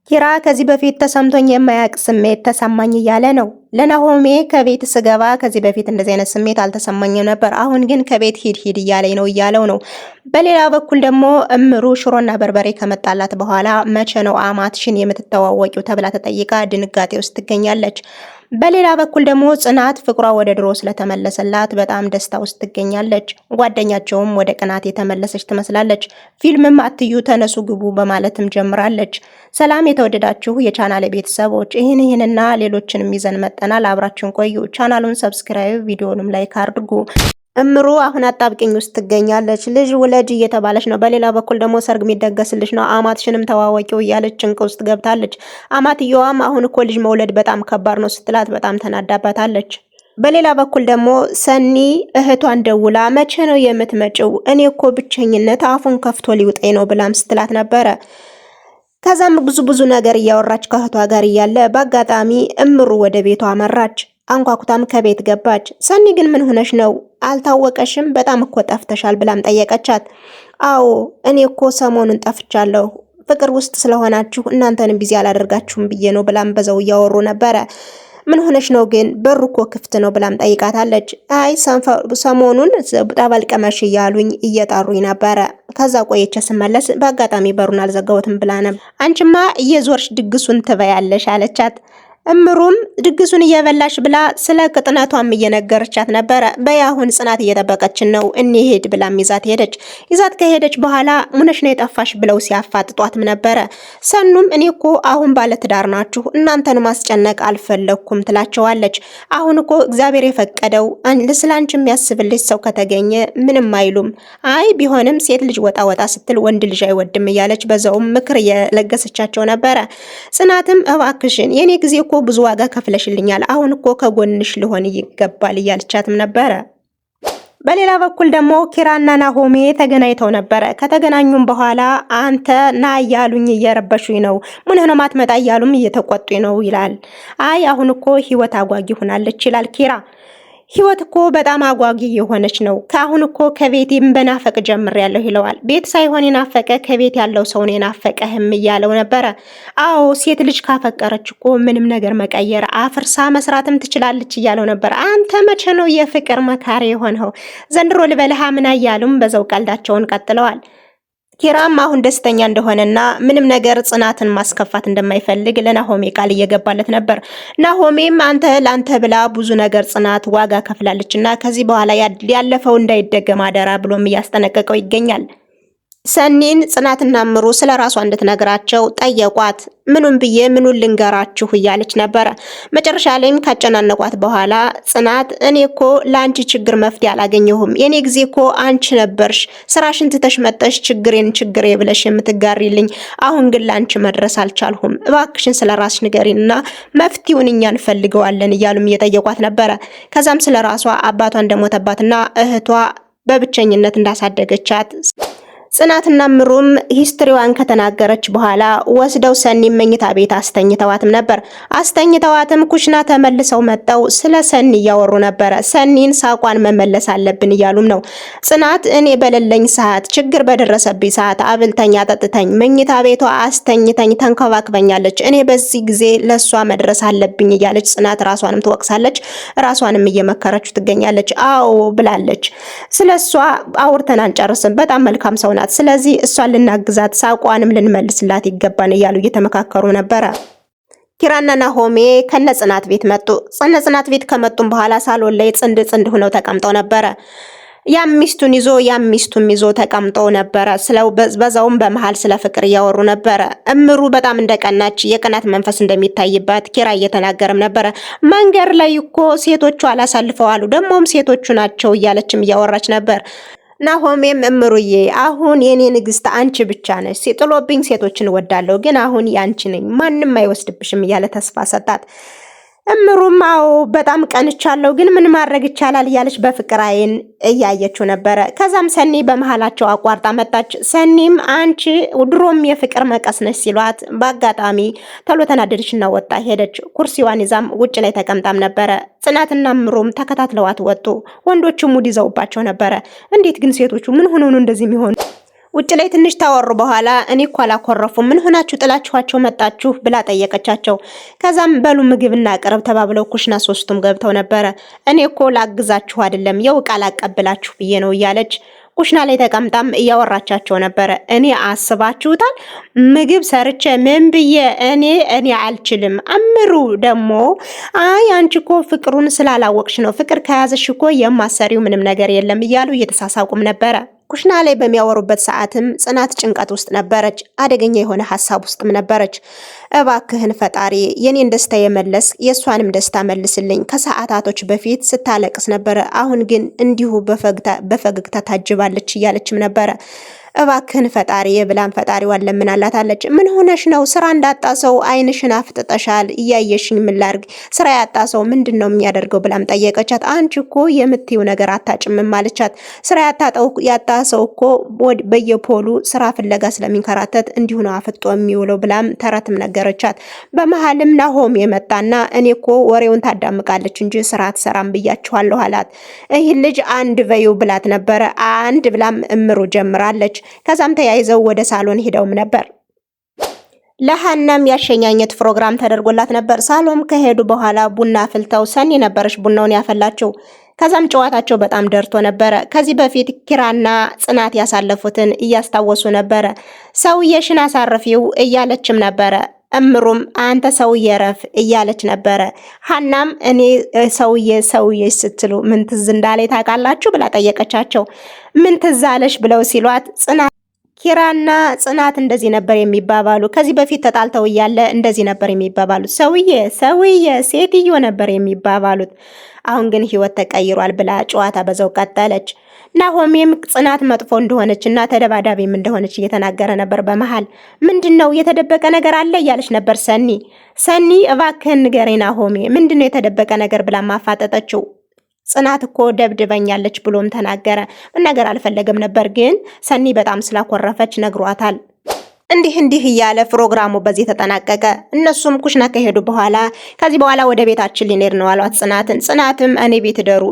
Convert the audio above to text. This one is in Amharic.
ኪራ ከዚህ በፊት ተሰምቶኝ የማያውቅ ስሜት ተሰማኝ እያለ ነው። ለናሆሜ ከቤት ስገባ ከዚህ በፊት እንደዚህ አይነት ስሜት አልተሰማኝም ነበር፣ አሁን ግን ከቤት ሂድ እያለኝ ነው እያለው ነው። በሌላ በኩል ደግሞ እምሩ ሽሮና በርበሬ ከመጣላት በኋላ መቼ ነው አማትሽን የምትተዋወቂው ተብላ ተጠይቃ ድንጋጤ ውስጥ ትገኛለች። በሌላ በኩል ደግሞ ጽናት ፍቅሯ ወደ ድሮ ስለተመለሰላት በጣም ደስታ ውስጥ ትገኛለች። ጓደኛቸውም ወደ ቅናት የተመለሰች ትመስላለች። ፊልምም አትዩ ተነሱ ግቡ በማለትም ጀምራለች። ሰላም የተወደዳችሁ የቻናሌ ቤተሰቦች ይህንና ሌሎችንም ይዘን መጠናል። አብራችሁን ቆዩ። ቻናሉን ሰብስክራይብ፣ ቪዲዮንም ላይክ አድርጉ። እምሩ አሁን አጣብቂኝ ውስጥ ትገኛለች። ልጅ ውለጅ እየተባለች ነው። በሌላ በኩል ደግሞ ሰርግ የሚደገስልሽ ነው፣ አማትሽንም ተዋወቂው እያለች ጭንቅ ውስጥ ገብታለች። አማትየዋም አሁን እኮ ልጅ መውለድ በጣም ከባድ ነው ስትላት በጣም ተናዳባታለች። በሌላ በኩል ደግሞ ሰኒ እህቷን ደውላ መቼ ነው የምትመጪው? እኔ እኮ ብቸኝነት አፉን ከፍቶ ሊውጠኝ ነው ብላም ስትላት ነበረ። ከዛም ብዙ ነገር እያወራች ከእህቷ ጋር እያለ በአጋጣሚ እምሩ ወደ ቤቷ አመራች። አንኳኩታም ከቤት ገባች። ሰኒ ግን ምን ሆነሽ ነው? አልታወቀሽም? በጣም እኮ ጠፍተሻል ብላም ጠየቀቻት። አዎ እኔ እኮ ሰሞኑን ጠፍቻለሁ፣ ፍቅር ውስጥ ስለሆናችሁ እናንተንም ቢዚ አላደርጋችሁም ብዬ ነው ብላም በዛው እያወሩ ነበረ። ምን ሆነሽ ነው ግን? በሩ እኮ ክፍት ነው ብላም ጠይቃታለች። አይ ሰሞኑን ጠበል ቀመሽ እያሉኝ እየጠሩኝ ነበረ፣ ከዛ ቆየቼ ስመለስ በአጋጣሚ በሩን አልዘጋሁትም ብላ ነበር። አንቺማ እየዞርሽ ድግሱን ትበያለሽ አለቻት። እምሩም ድግሱን እየበላሽ ብላ ስለ ቅጥነቷም እየነገረቻት ነበረ። በያሁን ጽናት እየጠበቀችን ነው እንሄድ ብላም ይዛት ሄደች። ይዛት ከሄደች በኋላ ሙነሽ ነው የጠፋሽ ብለው ሲያፋጥጧትም ነበረ። ሰኑም እኔ እኮ አሁን ባለትዳር ናችሁ እናንተን ማስጨነቅ አልፈለኩም ትላቸዋለች። አሁን እኮ እግዚአብሔር የፈቀደው ስላንቺ የሚያስብልሽ ሰው ከተገኘ ምንም አይሉም። አይ ቢሆንም ሴት ልጅ ወጣ ስትል ወንድ ልጅ አይወድም እያለች በዛውም ምክር እየለገሰቻቸው ነበረ። ጽናትም እባክሽን የኔ ጊዜ እኮ ብዙ ዋጋ ከፍለሽልኛል፣ አሁን እኮ ከጎንሽ ልሆን ይገባል እያለቻትም ነበረ። በሌላ በኩል ደግሞ ኪራና ናሆሜ ተገናኝተው ነበረ። ከተገናኙም በኋላ አንተ ና እያሉኝ እየረበሹኝ ነው፣ ምን ሆነ ማትመጣ እያሉም እየተቆጡኝ ነው ይላል። አይ አሁን እኮ ህይወት አጓጊ ሆናለች ይላል ኪራ። ህይወት እኮ በጣም አጓጊ የሆነች ነው። ከአሁን እኮ ከቤቴም በናፈቅ ጀምሬያለሁ ይለዋል። ቤት ሳይሆን የናፈቀ ከቤት ያለው ሰው ነው የናፈቀህም እያለው ነበረ። አዎ ሴት ልጅ ካፈቀረች እኮ ምንም ነገር መቀየር አፍርሳ መስራትም ትችላለች እያለው ነበር። አንተ መቼ ነው የፍቅር መካሪ የሆነው? ዘንድሮ ልበልሃ ምን እያሉም በዛው ቀልዳቸውን ቀጥለዋል። ኪራም አሁን ደስተኛ እንደሆነና ምንም ነገር ጽናትን ማስከፋት እንደማይፈልግ ለናሆሜ ቃል እየገባለት ነበር። ናሆሜም አንተ ላንተ ብላ ብዙ ነገር ጽናት ዋጋ ከፍላለችና ከዚህ በኋላ ያለፈው እንዳይደገም አደራ ብሎም እያስጠነቀቀው ይገኛል። ሰኒን ጽናትና እምሩ ስለ ራሷ እንድትነግራቸው ጠየቋት። ምኑን ብዬ ምኑን ልንገራችሁ እያለች ነበረ። መጨረሻ ላይም ካጨናነቋት በኋላ ጽናት እኔ እኮ ለአንቺ ችግር መፍትሄ አላገኘሁም፣ የኔ ጊዜ እኮ አንቺ ነበርሽ ስራሽን ትተሽ መጠሽ ችግሬ ብለሽ የምትጋሪልኝ፣ አሁን ግን ለአንቺ መድረስ አልቻልሁም፣ እባክሽን ስለ ራስሽ ንገሪንና መፍትሄውን እኛ እንፈልገዋለን እያሉም እየጠየቋት ነበረ። ከዛም ስለ ራሷ አባቷ እንደሞተባትና እህቷ በብቸኝነት እንዳሳደገቻት ጽናትና እምሩም ሂስትሪዋን ከተናገረች በኋላ ወስደው ሰኒ መኝታ ቤት አስተኝተዋትም ነበር። አስተኝተዋትም ኩሽና ተመልሰው መጠው ስለ ሰኒ እያወሩ ነበረ። ሰኒን ሳቋን መመለስ አለብን እያሉም ነው። ጽናት እኔ በሌለኝ ሰዓት ችግር በደረሰብኝ ሰዓት አብልተኛ ጠጥተኝ መኝታ ቤቷ አስተኝተኝ ተንከባክበኛለች፣ እኔ በዚህ ጊዜ ለሷ መድረስ አለብኝ እያለች ጽናት ራሷንም ትወቅሳለች፣ ራሷንም እየመከረች ትገኛለች። አዎ ብላለች። ስለሷ አውርተን አንጨርስም፣ በጣም መልካም ሰው ናት፣ ስለዚህ እሷን ልናግዛት ሳቋንም ልንመልስላት ይገባን እያሉ እየተመካከሩ ነበረ። ኪራና ናሆሜ ከነጽናት ቤት መጡ። ጽናት ቤት ከመጡም በኋላ ሳሎን ላይ ጽንድ ሆነው ተቀምጠው ነበረ። ያም ሚስቱን ይዞ ተቀምጠው ነበረ። በዛውም በመሃል ስለ ፍቅር እያወሩ ነበረ። እምሩ በጣም እንደቀናች የቅናት መንፈስ እንደሚታይባት ኪራ እየተናገረም ነበረ። መንገድ ላይ እኮ ሴቶቹ አላሳልፈው አሉ፣ ደግሞም ሴቶቹ ናቸው እያለችም እያወራች ነበር። ናሆሜም እምሩዬ አሁን የኔ ንግስት አንቺ ብቻ ነሽ፣ ጥሎብኝ ሴቶችን ወዳለሁ፣ ግን አሁን ያንቺ ነኝ፣ ማንም አይወስድብሽም እያለ ተስፋ ሰጣት። እምሩም አዎ በጣም ቀንቻለሁ፣ ግን ምን ማድረግ ይቻላል እያለች በፍቅር አይን እያየችው ነበረ። ከዛም ሰኒ በመሃላቸው አቋርጣ መጣች። ሰኒም አንቺ ድሮም የፍቅር መቀስ ነሽ ሲሏት በአጋጣሚ ተሎ ተናደደችና ወጣ ሄደች። ኩርሲዋን ይዛም ውጭ ላይ ተቀምጣም ነበረ። ጽናትና እምሩም ተከታትለዋት ወጡ። ወንዶቹ ሙድ ይዘውባቸው ነበረ። እንዴት ግን ሴቶቹ ምን ሆነው ነው እንደዚህ የሚሆኑ? ውጭ ላይ ትንሽ ታወሩ በኋላ እኔ እኮ አላኮረፉም፣ ምን ሆናችሁ ጥላችኋቸው መጣችሁ ብላ ጠየቀቻቸው። ከዛም በሉ ምግብና ቅርብ ተባብለው ኩሽና ሶስቱም ገብተው ነበረ። እኔ እኮ ላግዛችሁ አይደለም የው ቃል አቀብላችሁ ብዬ ነው እያለች ኩሽና ላይ ተቀምጣም እያወራቻቸው ነበረ። እኔ አስባችሁታል ምግብ ሰርቼ ምን ብዬ እኔ አልችልም። አምሩ ደግሞ አይ አንቺ እኮ ፍቅሩን ስላላወቅሽ ነው፣ ፍቅር ከያዘሽ እኮ የማሰሪው ምንም ነገር የለም እያሉ እየተሳሳቁም ነበረ። ኩሽና ላይ በሚያወሩበት ሰዓትም ጽናት ጭንቀት ውስጥ ነበረች። አደገኛ የሆነ ሀሳብ ውስጥም ነበረች። እባክህን ፈጣሪ የኔን ደስታ የመለስ የእሷንም ደስታ መልስልኝ። ከሰዓታቶች በፊት ስታለቅስ ነበረ፣ አሁን ግን እንዲሁ በፈገግታ ታጅባለች እያለችም ነበረ። እባክህን ፈጣሪ የብላን ፈጣሪዋን ለምናላታለች። ምን ሆነሽ ነው? ስራ እንዳጣ ሰው አይንሽን አፍጥጠሻል፣ እያየሽኝ ምን ላድርግ? ስራ ያጣ ሰው ምንድን ነው የሚያደርገው ብላም ጠየቀቻት። አንቺ እኮ የምትይው ነገር አታጭምም አለቻት። ስራ ያጣ ሰው እኮ በየፖሉ ስራ ፍለጋ ስለሚንከራተት እንዲሁ ነው አፍጦ የሚውለው ብላም ተረትም ነገረቻት። በመሀልም ናሆም የመጣና እኔ እኮ ወሬውን ታዳምቃለች እንጂ ስራ አትሰራም ብያችኋለሁ አላት። ይህ ልጅ አንድ በዩ ብላት ነበረ። አንድ ብላም እምሩ ጀምራለች። ከዛም ተያይዘው ወደ ሳሎን ሄደውም ነበር። ለሐናም ያሸኛኘት ፕሮግራም ተደርጎላት ነበር። ሳሎም ከሄዱ በኋላ ቡና አፍልተው ሰኒ ነበረች ቡናውን ያፈላችው። ከዛም ጨዋታቸው በጣም ደርቶ ነበረ። ከዚህ በፊት ኪራና ጽናት ያሳለፉትን እያስታወሱ ነበረ። ሰውዬሽን አሳርፊው እያለችም ነበረ። እምሩም አንተ ሰውዬ ረፍ እያለች ነበረ። ሐናም እኔ ሰውዬ ስትሉ ምን ትዝ እንዳለኝ ታውቃላችሁ ብላ ጠየቀቻቸው። ምን ትዝ አለሽ ብለው ሲሏት ኪራና ጽናት እንደዚህ ነበር የሚባባሉ። ከዚህ በፊት ተጣልተው እያለ እንደዚህ ነበር የሚባባሉት። ሰውዬ ሴትዮ ነበር የሚባባሉት። አሁን ግን ህይወት ተቀይሯል ብላ ጨዋታ በዛው ቀጠለች። ናሆሜም ጽናት መጥፎ እንደሆነች እና ተደባዳቢም እንደሆነች እየተናገረ ነበር። በመሃል ምንድነው የተደበቀ ነገር አለ እያለች ነበር ሰኒ እባክህን ንገረኝ ናሆሜ ምንድነው የተደበቀ ነገር ብላ ማፋጠጠችው። ጽናት እኮ ደብድበኛለች ብሎም ተናገረ። መናገር አልፈለገም ነበር፣ ግን ሰኒ በጣም ስላኮረፈች ነግሯታል። እንዲህ እያለ ፕሮግራሙ በዚህ ተጠናቀቀ። እነሱም ኩሽና ከሄዱ በኋላ ከዚህ በኋላ ወደ ቤታችን ሊኔር ነው አሏት ጽናትም እኔ ቤት ደሩ